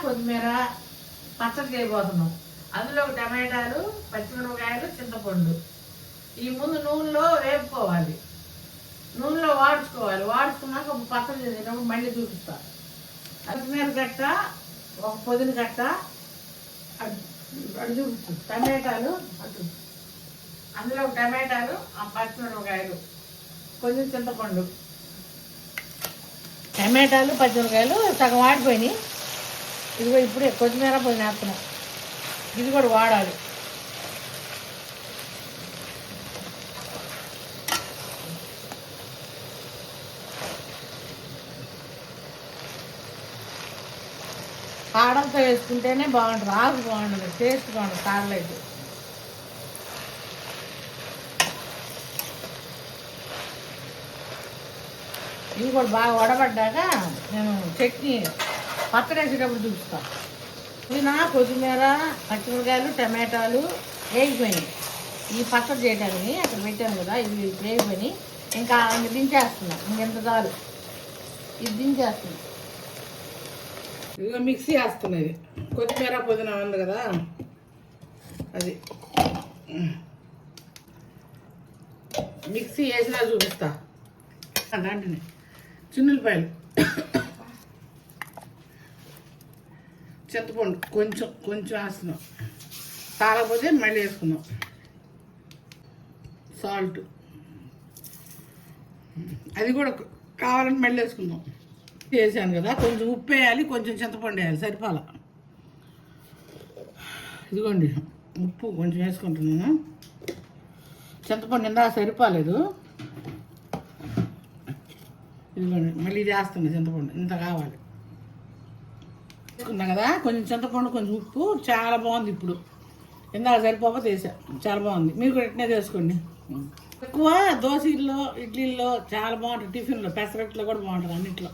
కొత్తిమీర పచ్చడి చేయబోతున్నాం. అందులో టమాటాలు, పచ్చిమిరపకాయలు, చింతపండు ఈ ముందు నూనెలో వేపుకోవాలి. నూనెలో వాడుకోవాలి. వాడుకున్నాక ఒక పచ్చడి చేసేటప్పుడు మళ్ళీ చూపిస్తా. కొత్తిమీర కట్ట, ఒక పుదీన కట్ట, అటు చూపిస్తు టమాటాలు, అటు అందులో టమాటాలు, ఆ పచ్చిమిరపకాయలు, కొంచెం చింతపండు. టమాటాలు, పచ్చిమిరపకాయలు సగం వాడిపోయినాయి. ఇదిగో ఇప్పుడే కొత్తిమీర పుదీనా వేస్తున్నాం. ఇది కూడా వాడాలి. కాడంతో వేసుకుంటేనే బాగుంటుంది. ఆకు బాగుంటుంది, టేస్ట్ బాగుంటుంది కాడలు అయితే. ఇవి కూడా బాగా వడబడ్డాక నేను చట్నీ పచ్చడి వేసేటప్పుడు చూపిస్తాను. పుదీనా, కొత్తిమీర, పచ్చిమిరకాయలు, టమాటాలు వేగిపోయినాయి. ఈ పచ్చడి చేయడానికి అక్కడ పెట్టాను కదా, ఇవి వేగిపోయినాయి. ఇంకా దించేస్తున్నాను. ఇంకెంత చాలు, ఇది దించేస్తున్నాను. ఇదిగో మిక్సీ వేస్తున్నది. కొత్తిమీర పుదీనా ఉంది కదా, అది మిక్సీ వేసినా చూపిస్తా. దాంట్లోనే చిన్నులపాయలు, చింతపండు కొంచెం కొంచెం వేస్తున్నాం. తాగకపోతే మళ్ళీ వేసుకుందాం. సాల్ట్ అది కూడా కావాలని మళ్ళీ వేసుకుందాం. వేసాను కదా, కొంచెం ఉప్పు వేయాలి, కొంచెం చింతపండు వేయాలి, సరిపాల. ఇదిగోండి ఉప్పు కొంచెం వేసుకుంటున్నాను. చింతపండు ఇందా సరిపోలేదు. ఇదిగోండి మళ్ళీ ఇది వేస్తున్నా. చింతపండు ఇంత కావాలి వేసుకున్నా కదా. కొంచెం చింతపండు, కొంచెం ఉప్పు, చాలా బాగుంది. ఇప్పుడు ఇందాక సరిపోకపోతే వేసా, చాలా బాగుంది. మీరు కూడా ఇట్నే చేసుకోండి. ఎక్కువ దోశల్లో, ఇడ్లీల్లో చాలా బాగుంటుంది. టిఫిన్లో, పెసరట్లో కూడా బాగుంటుంది, అన్నిట్లో.